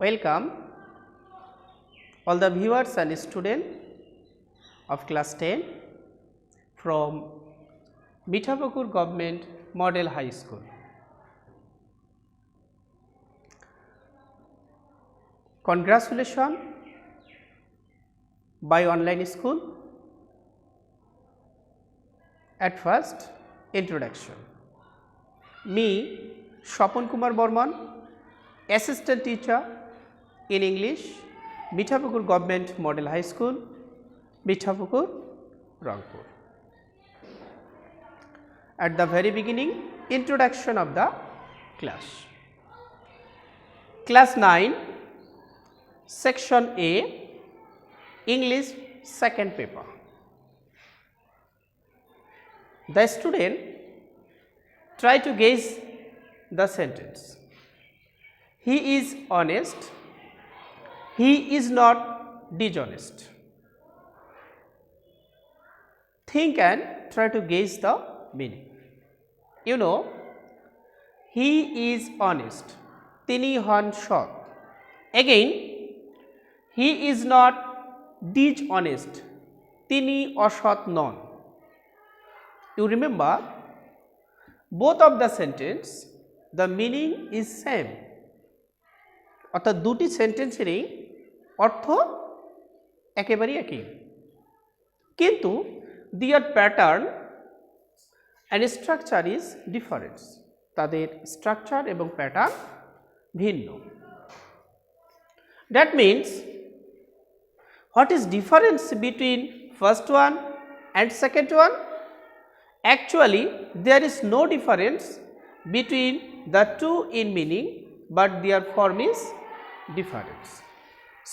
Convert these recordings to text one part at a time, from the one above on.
Welcome all the viewers and students of class 10 from Mithapukur Government Model High School. Congratulations by online school. At first, introduction. Me, Shapon Kumar Borman, assistant teacher in English, Mithapukur Government Model High School, Mithapukur, Rangpur. At the very beginning, introduction of the class. Class 9, section A, English second paper. The student try to guess the sentence. He is honest, he is not dishonest. Think and try to guess the meaning. You know, he is honest, tini hon sot. Again, he is not dishonest, tini osot non. You remember, both of the sentence, the meaning is same. অর্থাৎ দুটি সেন্টেন্সেরই অর্থ একেবারেই একই, কিন্তু their pattern and structure is different. তাদের structure এবং pattern ভিন্ন। That means, what is difference between first one and second one? Actually, there is no difference between the two in meaning, but their form is different.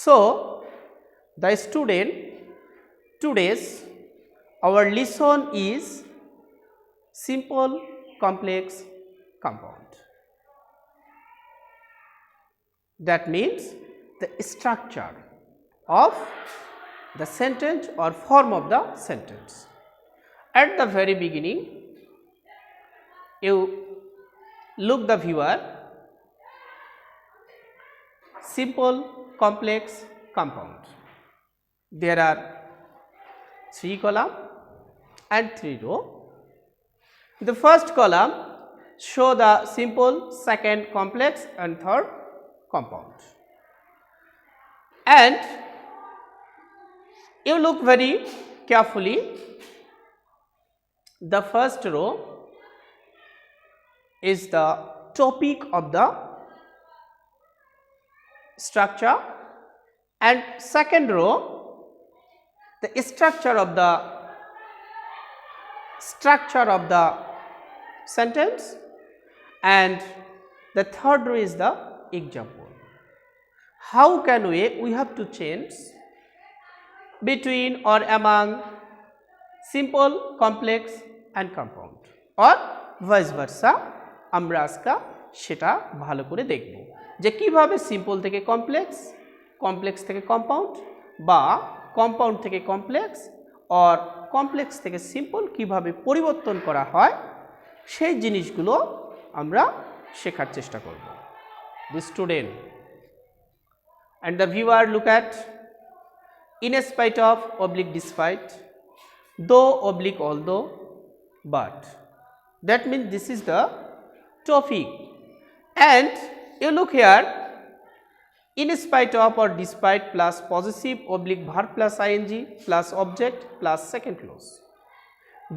So, the student, today's our lesson is simple complex compound. That means the structure of the sentence or form of the sentence. At the very beginning, you look the viewer, simple complex compound. There are 3 column and 3 row. The first column show the simple, second complex and third compound. And you look very carefully, the first row is the topic of the structure, and second row the structure of the sentence, and the third row is the example. How can we have to change between or among simple, complex and compound, or vice versa. আমরা আজকে সেটা ভালো করে দেখব যে কিভাবে simple থেকে complex, complex থেকে কম্পাউন্ড, বা কম্পাউন্ড থেকে কমপ্লেক্স অর কমপ্লেক্স থেকে সিম্পল কিভাবে পরিবর্তন করা হয়, সেই জিনিসগুলো আমরা শেখার চেষ্টা করব। The student and the viewer look at in spite of oblique despite, though oblique although, but. That means this is the topic, and you look here, in spite of or despite plus possessive oblique verb plus ing plus object plus second clause.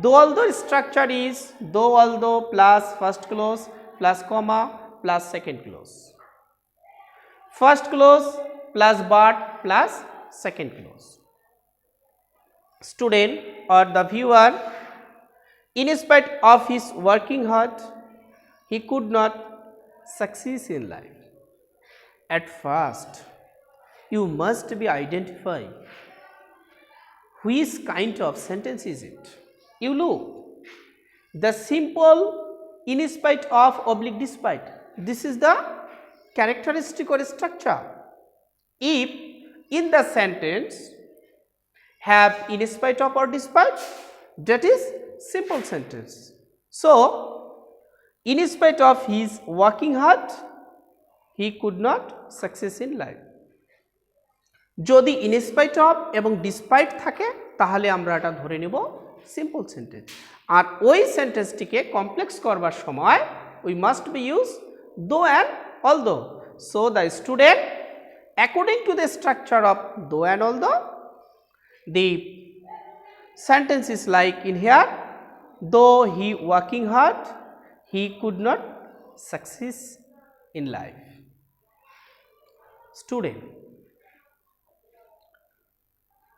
Though although structure is though although plus first clause plus comma plus second clause. First clause plus but plus second clause. Student or the viewer, in spite of his working hard, he could not succeed in life. At first, you must be identify which kind of sentence is it. You look, the simple in spite of oblique despite, this is the characteristic or structure. If in the sentence have in spite of or despite, that is simple sentence. So, in spite of his working hard, he could not success in life. যদি in spite of এবং despite থাকে তাহলে আমরা এটা ধরে নেব simple sentence. আর ওই সেন্টেন্সটিকে complex করবার সময় we must be use though and although. So the student, according to the structure of though and although, the sentence is like in here, though he working hard, he could not succeed in life. Student,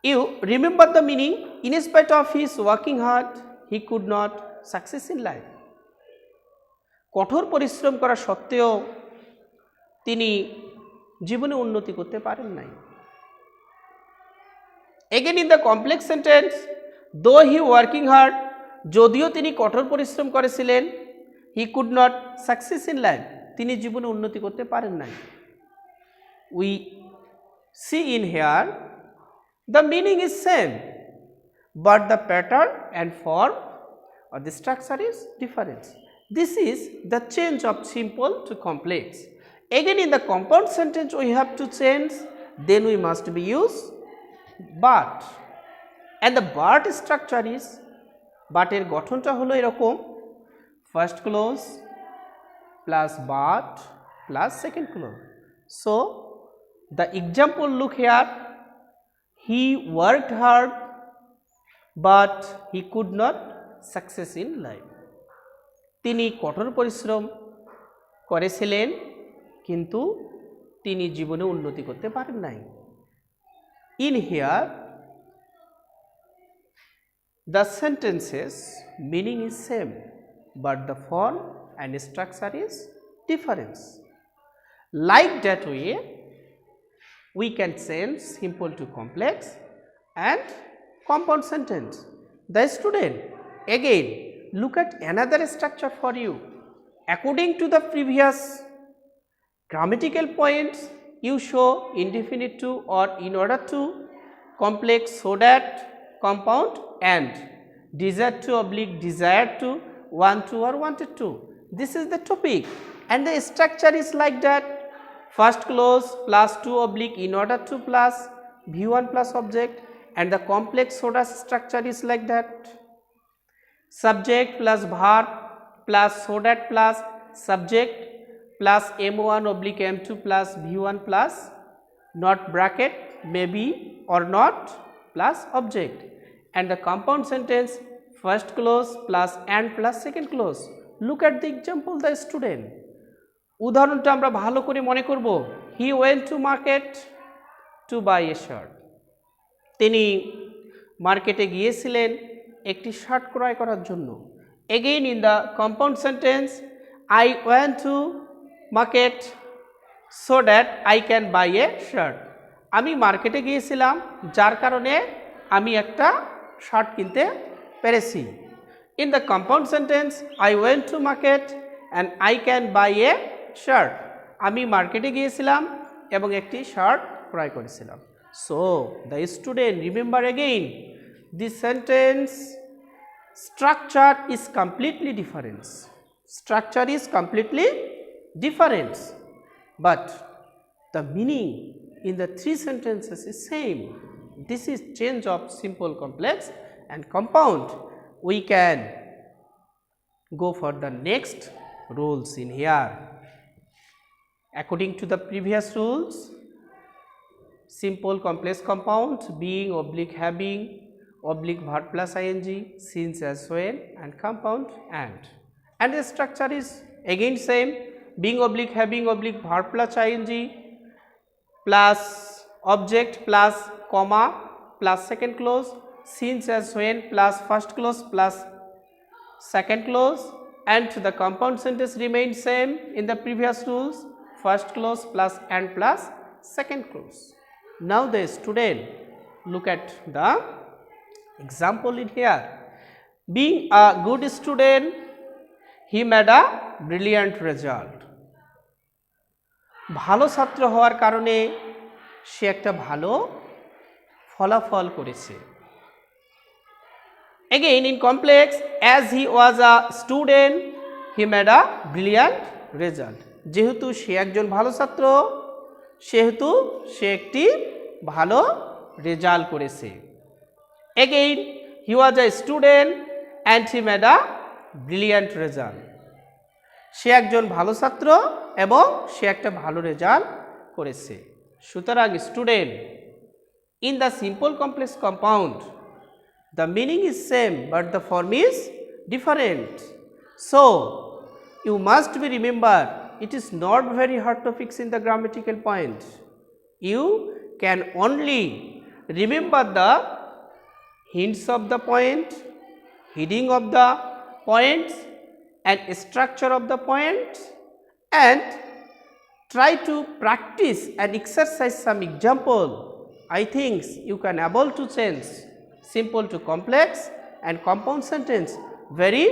you remember the meaning, in spite of his working hard, he could not succeed in life. কঠোর পরিশ্রম করা সত্ত্বেও তিনি জীবনে উন্নতি করতে পারেন নাই। Again in the complex sentence, though he working hard, যদিও তিনি কঠোর পরিশ্রম করেছিলেন, he could not succeed in life, তিনি জীবনে উন্নতি করতে পারেন নাই। We see in here the meaning is same, but the pattern and form or the structure is different. This is the change of simple to complex. Again in the compound sentence we have to change, then we must be use but, and the but structure is, but এর গঠনটা হলো এরকম, first clause plus but plus second clause. So the example look here, he worked hard but he could not success in life. তিনি কঠোর পরিশ্রম করেছিলেন কিন্তু তিনি জীবনে উন্নতি করতে পারেন নাই। In here the sentences meaning is same but the form and structure is different. Like that way we can change simple to complex and compound sentence. The student, again look at another structure for you. According to the previous grammatical points, you show indefinite to or in order to, complex so that, compound and, desire to oblique desire to, want to or wanted to. This is the topic and the structure is like that. First clause plus to oblique in order to plus V1 plus object, and the complex so that structure is like that. Subject plus verb plus so that plus subject plus M1 oblique M2 plus V1 plus not bracket maybe or not plus object, and the compound sentence first clause plus and plus second clause. Look at the example the student. উদাহরণটা আমরা ভালো করে মনে করব। He went to market to buy a shirt. তিনি মার্কেটে গিয়েছিলেন একটি শার্ট ক্রয় করার জন্য। Again in the compound sentence, I went to market so that I can buy a shirt. আমি মার্কেটে গিয়েছিলাম যার কারণে আমি একটা শার্ট কিনতে পেরেছি। In the compound sentence, I went to market and I can buy a shirt. আমি মার্কেটে গিয়েছিলাম এবং একটি শার্ট ক্রয় করেছিলাম। So the student, remember again, this sentence structure is completely different. Structure is completely different, but the meaning in the three sentences is same. This is change of simple, complex and compound. We can go for the next rules in here. According to the previous rules, simple, complex, compound, being, oblique, having, oblique, verb plus ing, since, as, when, and compound and the structure is again same, being, oblique, having, oblique, verb plus ing plus object plus comma plus second clause, since, as, when plus first clause plus second clause, and the compound sentence remains same in the previous rules, first clause plus and plus second clause. Now the student, look at the example in here. Being a good student, he made a brilliant result. ভালো ছাত্র হওয়ার কারণে সে একটা ভালো ফলাফল করেছে। Again in complex, as he was a student, he made a brilliant result. যেহেতু সে একজন ভালো ছাত্র সেহেতু সে একটি ভালো রেজাল্ট করেছে। Again, he was a student and he made a brilliant result. সে একজন ভালো ছাত্র এবং সে একটা ভালো রেজাল্ট করেছে। সুতরাং student in the simple complex compound the meaning is same but the form is different. So you must be remember it is not very hard to fix in the grammatical point. You can only remember the hints of the point, heading of the points and structure of the points, and try to practice and exercise some example. I think you can able to change simple to complex and compound sentence very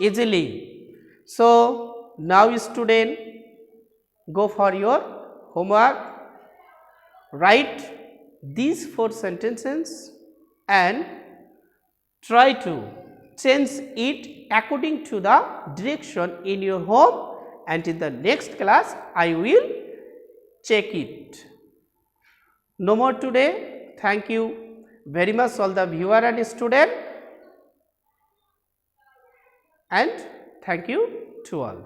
easily. So now student, go for your homework, write these 4 sentences and try to change it according to the direction in your home, and in the next class I will check it. No more today. Thank you very much all the viewer and student, and thank you to all.